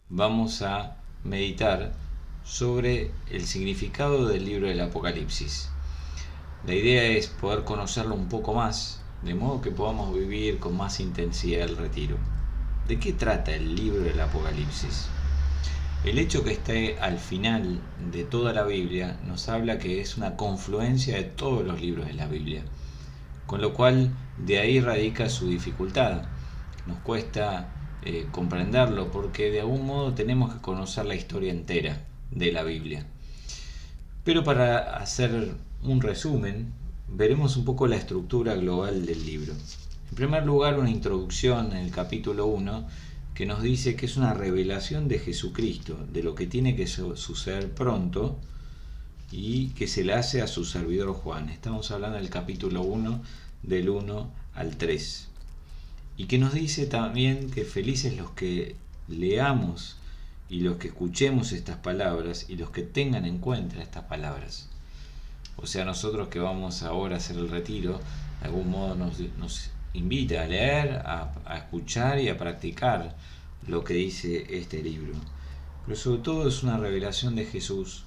vamos a meditar sobre el significado del libro del Apocalipsis. La idea es poder conocerlo un poco más, de modo que podamos vivir con más intensidad el retiro. ¿De qué trata el libro del Apocalipsis? El hecho que esté al final de toda la Biblia nos habla que es una confluencia de todos los libros de la Biblia, con lo cual de ahí radica su dificultad. Nos cuesta comprenderlo porque de algún modo tenemos que conocer la historia entera de la Biblia. Pero para hacer un resumen, veremos un poco la estructura global del libro. En primer lugar, una introducción en el capítulo 1 que nos dice que es una revelación de Jesucristo, de lo que tiene que suceder pronto y que se le hace a su servidor Juan. Estamos hablando del capítulo 1, del 1 al 3. Y que nos dice también que felices los que leamos y los que escuchemos estas palabras y los que tengan en cuenta estas palabras. O sea, nosotros que vamos ahora a hacer el retiro, de algún modo nos invita a leer, a escuchar y a practicar lo que dice este libro. Pero sobre todo es una revelación de Jesús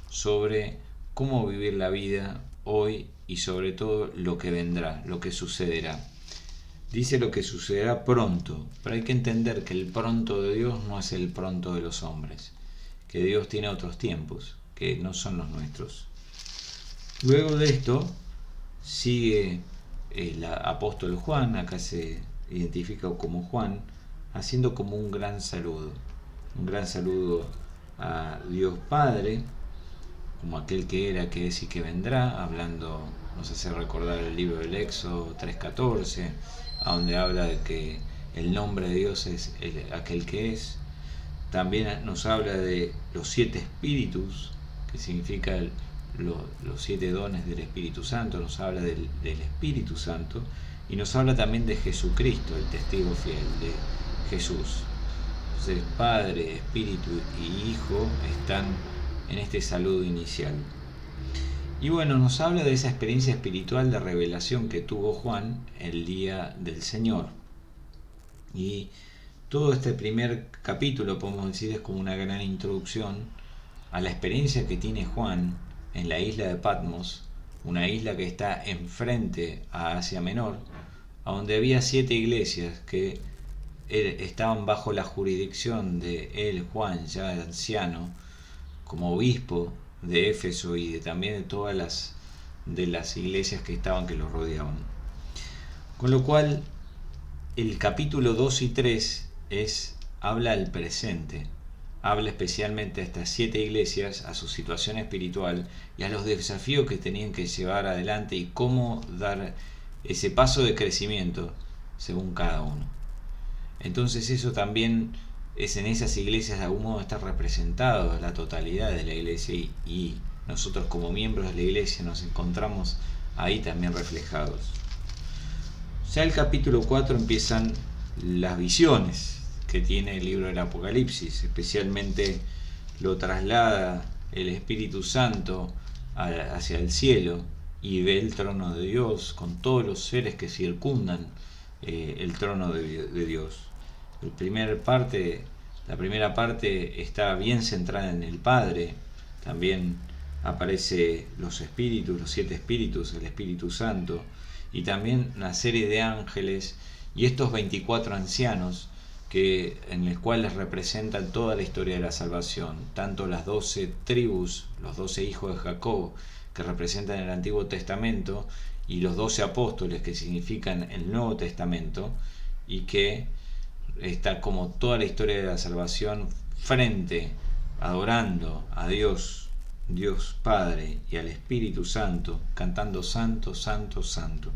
sobre cómo vivir la vida hoy y sobre todo lo que vendrá, lo que sucederá. Dice lo que sucederá pronto, pero hay que entender que el pronto de Dios no es el pronto de los hombres, que Dios tiene otros tiempos, que no son los nuestros. Luego de esto sigue el apóstol Juan, acá se identifica como Juan, haciendo como un gran saludo a Dios Padre, como aquel que era, que es y que vendrá, hablando, nos hace recordar el libro del Éxodo 3:14, a donde habla de que el nombre de Dios es aquel que es. También nos habla de los 7 espíritus, que significa los 7 dones del Espíritu Santo, nos habla del Espíritu Santo, y nos habla también de Jesucristo, el testigo fiel de Jesús. Entonces, Padre, Espíritu y Hijo están en este saludo inicial. Y bueno, nos habla de esa experiencia espiritual de revelación que tuvo Juan el día del Señor. Y todo este primer capítulo, podemos decir, es como una gran introducción a la experiencia que tiene Juan en la isla de Patmos, una isla que está enfrente a Asia Menor, a donde había 7 iglesias que estaban bajo la jurisdicción de él, Juan, ya anciano, como obispo de Éfeso y también de todas las iglesias que los rodeaban. Con lo cual, el capítulo 2 y 3 habla al presente, habla especialmente a estas 7 iglesias, a su situación espiritual y a los desafíos que tenían que llevar adelante y cómo dar ese paso de crecimiento según cada uno. Entonces eso también es en esas iglesias de algún modo está representado la totalidad de la iglesia y nosotros como miembros de la iglesia nos encontramos ahí también reflejados. Ya el capítulo 4 empiezan las visiones que tiene el libro del Apocalipsis, especialmente lo traslada el Espíritu Santo hacia el cielo y ve el trono de Dios con todos los seres que circundan el trono de Dios. La primera parte está bien centrada en el Padre, también aparece los espíritus, los 7 espíritus, el Espíritu Santo, y también una serie de ángeles y estos 24 ancianos en los cuales representan toda la historia de la salvación, tanto las 12 tribus, los 12 hijos de Jacob, que representan el Antiguo Testamento, y los 12 apóstoles, que significan el Nuevo Testamento, y que está como toda la historia de la salvación frente, adorando a Dios Padre y al Espíritu Santo, cantando Santo, Santo, Santo.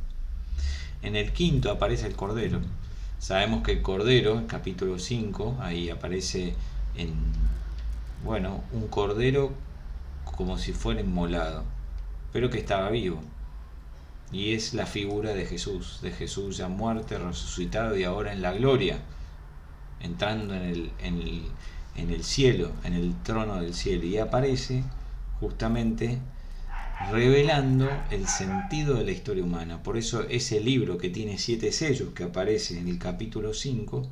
En el quinto aparece el Cordero. Sabemos que el Cordero, en capítulo 5, ahí aparece un Cordero como si fuera inmolado, pero que estaba vivo. Y es la figura de Jesús ya muerto, resucitado y ahora en la gloria, entrando en el cielo, en el trono del cielo, y aparece justamente revelando el sentido de la historia humana. Por eso ese libro que tiene 7 sellos que aparece en el capítulo 5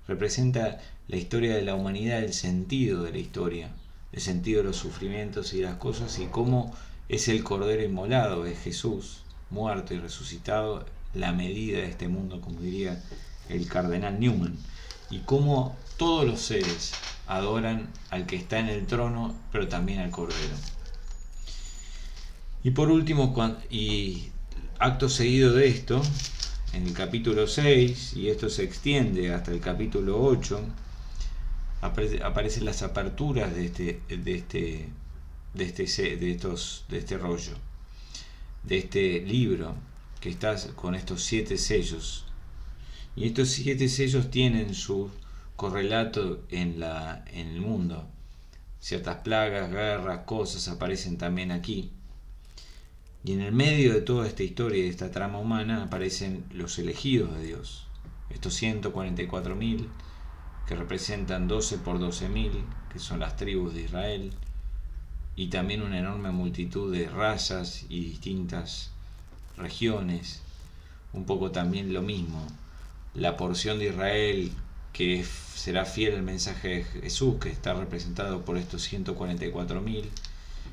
representa la historia de la humanidad, el sentido de la historia, el sentido de los sufrimientos y de las cosas, y cómo es el Cordero inmolado, es Jesús, muerto y resucitado, la medida de este mundo, como diría el cardenal Newman, y cómo todos los seres adoran al que está en el trono, pero también al Cordero. Y por último, y acto seguido de esto, en el capítulo 6, y esto se extiende hasta el capítulo 8, aparecen las aperturas de este rollo, de este libro, que está con estos 7 sellos. Y estos 7 sellos tienen su correlato en el mundo. Ciertas plagas, guerras, cosas aparecen también aquí. Y en el medio de toda esta historia y de esta trama humana aparecen los elegidos de Dios. Estos 144.000 que representan 12 por 12.000, que son las tribus de Israel. Y también una enorme multitud de razas y distintas regiones. Un poco también lo mismo. La porción de Israel que será fiel al mensaje de Jesús, que está representado por estos 144.000,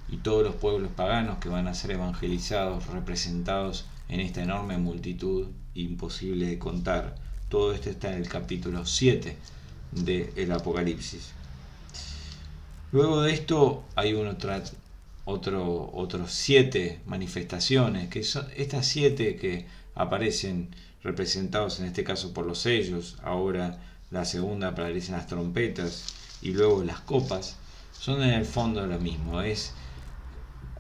y todos los pueblos paganos que van a ser evangelizados, representados en esta enorme multitud imposible de contar. Todo esto está en el capítulo 7 del Apocalipsis. Luego de esto hay otros 7 manifestaciones, que son estas 7 que aparecen representados en este caso por los sellos, ahora la segunda aparecen las trompetas y luego las copas. Son en el fondo lo mismo,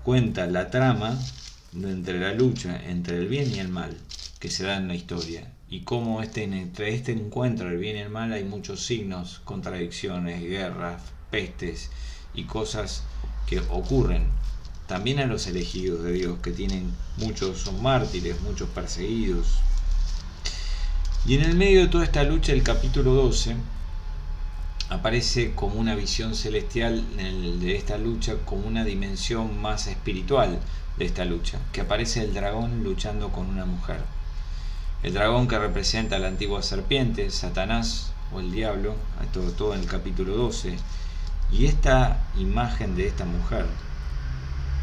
cuenta la trama entre la lucha entre el bien y el mal que se da en la historia, y cómo entre este encuentro del bien y el mal hay muchos signos, contradicciones, guerras, pestes y cosas que ocurren. También a los elegidos de Dios, que muchos son mártires, muchos perseguidos. Y en el medio de toda esta lucha, el capítulo 12 aparece como una visión celestial de esta lucha, como una dimensión más espiritual de esta lucha, que aparece el dragón luchando con una mujer. El dragón que representa a la antigua serpiente, Satanás o el diablo, todo en el capítulo 12. Y esta imagen de esta mujer,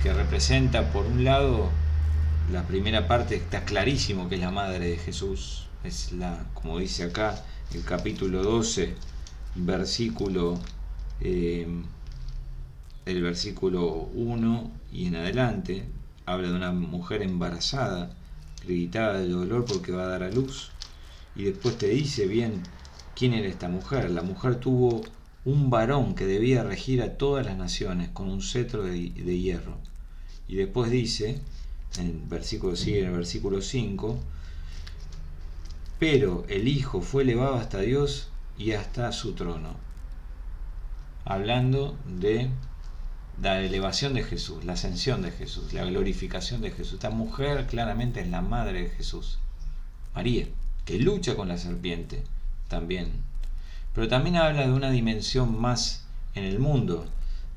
que representa por un lado, la primera parte está clarísimo que es la madre de Jesús, como dice acá, el capítulo 12, el versículo 1 y en adelante, habla de una mujer embarazada, gritada de dolor porque va a dar a luz, y después te dice bien quién era esta mujer. La mujer tuvo un varón que debía regir a todas las naciones con un cetro de hierro. Y después dice, en el versículo 5, pero el Hijo fue elevado hasta Dios y hasta su trono. Hablando de la elevación de Jesús, la ascensión de Jesús, la glorificación de Jesús. Esta mujer claramente es la madre de Jesús, María, que lucha con la serpiente también. Pero también habla de una dimensión más en el mundo.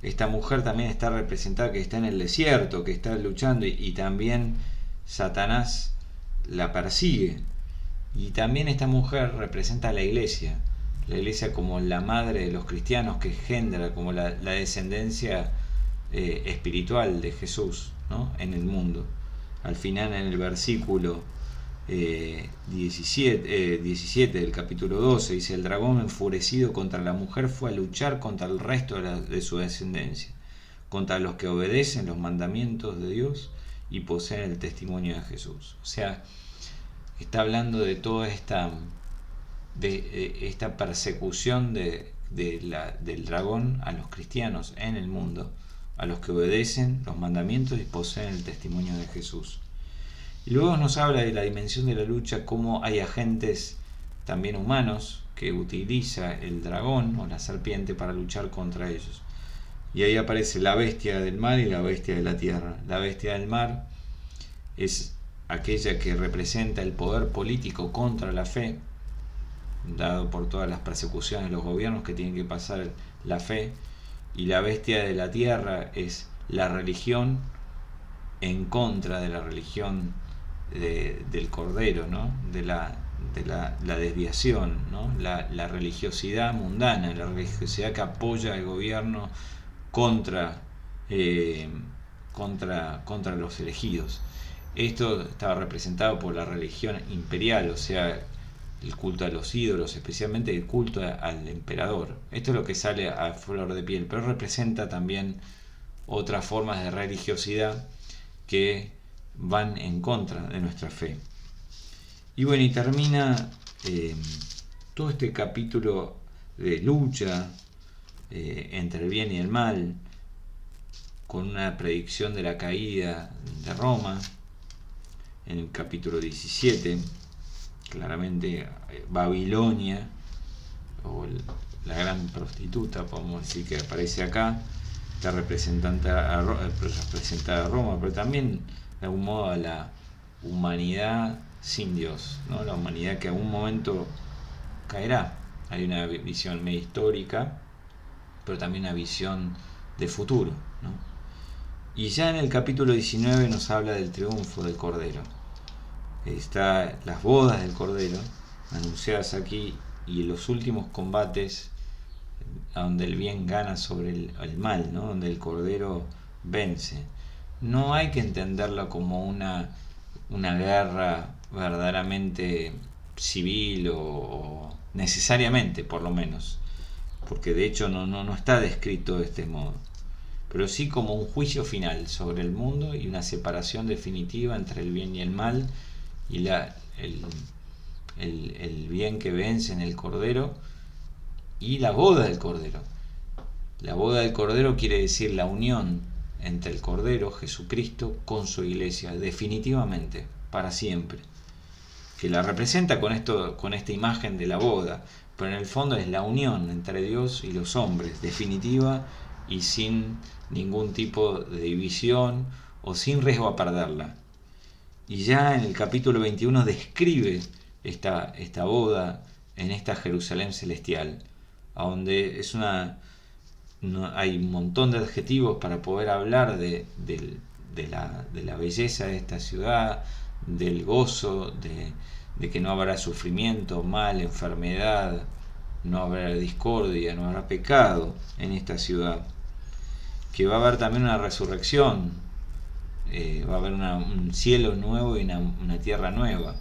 Esta mujer también está representada, que está en el desierto, que está luchando, y también Satanás la persigue. Y también esta mujer representa a la iglesia como la madre de los cristianos, que engendra como la descendencia espiritual de Jesús, ¿no?, en el mundo. Al final, en el versículo 17 del capítulo 12, dice: el dragón enfurecido contra la mujer fue a luchar contra el resto de su descendencia, contra los que obedecen los mandamientos de Dios y poseen el testimonio de Jesús. O sea, está hablando de toda esta persecución del dragón a los cristianos en el mundo, a los que obedecen los mandamientos y poseen el testimonio de Jesús. Y luego nos habla de la dimensión de la lucha, cómo hay agentes también humanos que utiliza el dragón o la serpiente para luchar contra ellos. Y ahí aparece la bestia del mar y la bestia de la tierra. La bestia del mar es aquella que representa el poder político contra la fe, dado por todas las persecuciones de los gobiernos que tienen que pasar la fe. Y la bestia de la tierra es la religión en contra de la religión del Cordero, ¿no?, de la desviación, ¿no? La religiosidad mundana, la religiosidad que apoya al gobierno contra, contra los elegidos. Esto estaba representado por la religión imperial, o sea, el culto a los ídolos, especialmente el culto al emperador. Esto es lo que sale a flor de piel, pero representa también otras formas de religiosidad que van en contra de nuestra fe. Y bueno, y termina todo este capítulo de lucha entre el bien y el mal, con una predicción de la caída de Roma en el capítulo 17. Claramente Babilonia, o la gran prostituta, podemos decir, que aparece acá, está representada a Roma, pero también de algún modo a la humanidad sin Dios, ¿no? La humanidad que a un momento caerá. Hay una visión medio histórica, pero también una visión de futuro, ¿no? Y ya en el capítulo 19 nos habla del triunfo del Cordero. Está las bodas del Cordero anunciadas aquí, y los últimos combates donde el bien gana sobre el mal, ¿no? Donde el Cordero vence. No hay que entenderlo como una guerra verdaderamente civil, o necesariamente, por lo menos, porque de hecho no está descrito de este modo, pero sí como un juicio final sobre el mundo y una separación definitiva entre el bien y el mal, y el bien que vence en el Cordero, y la boda del Cordero. La boda del Cordero quiere decir la unión entre el Cordero, Jesucristo, con su iglesia, definitivamente, para siempre. Que la representa con esta imagen de la boda, pero en el fondo es la unión entre Dios y los hombres, definitiva y sin ningún tipo de división o sin riesgo a perderla. Y ya en el capítulo 21 describe esta boda en esta Jerusalén celestial, donde hay un montón de adjetivos para poder hablar de la belleza de esta ciudad, del gozo, de que no habrá sufrimiento, mal, enfermedad, no habrá discordia, no habrá pecado en esta ciudad. Que va a haber también una resurrección, va a haber un cielo nuevo y una tierra nueva.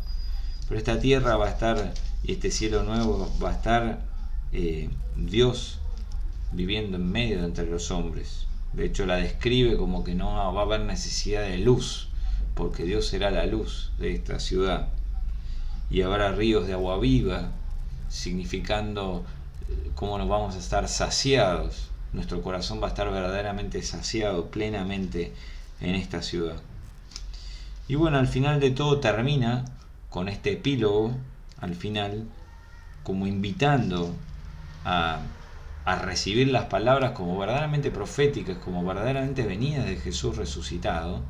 Pero esta tierra va a estar, y este cielo nuevo va a estar Dios viviendo en medio entre los hombres. De hecho, la describe como que no va a haber necesidad de luz, porque Dios será la luz de esta ciudad. Y habrá ríos de agua viva, significando cómo nos vamos a estar saciados. Nuestro corazón va a estar verdaderamente saciado plenamente en esta ciudad. Y bueno, al final de todo termina con este epílogo, al final, como invitando a recibir las palabras como verdaderamente proféticas, como verdaderamente venidas de Jesús resucitado,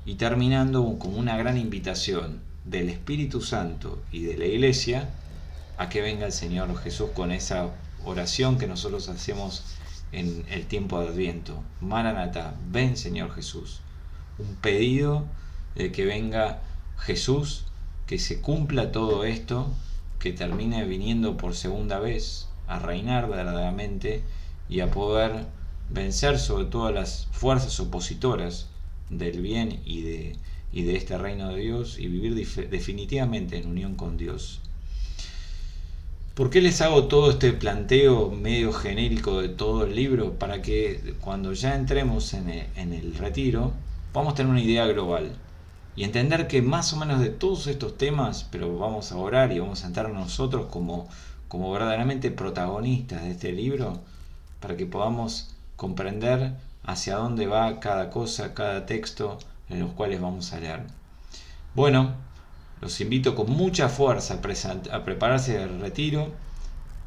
y terminando como una gran invitación del Espíritu Santo y de la Iglesia a que venga el Señor Jesús, con esa oración que nosotros hacemos en el tiempo de Adviento: Maranatá, ven Señor Jesús. Un pedido de que venga Jesús, que se cumpla todo esto, que termine viniendo por segunda vez a reinar verdaderamente y a poder vencer sobre todas las fuerzas opositoras del bien y de este reino de Dios, y vivir definitivamente en unión con Dios. ¿Por qué les hago todo este planteo medio genérico de todo el libro? Para que cuando ya entremos en el retiro podamos tener una idea global y entender que más o menos de todos estos temas, pero vamos a orar y vamos a entrar nosotros como verdaderamente protagonistas de este libro, para que podamos comprender hacia dónde va cada cosa, cada texto en los cuales vamos a leer. Bueno, los invito con mucha fuerza a prepararse del retiro,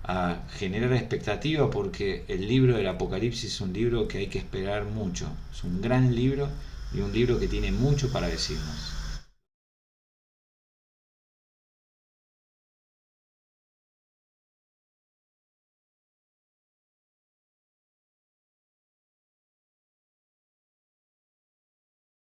a generar expectativa, porque el libro del Apocalipsis es un libro que hay que esperar mucho. Es un gran libro y un libro que tiene mucho para decirnos.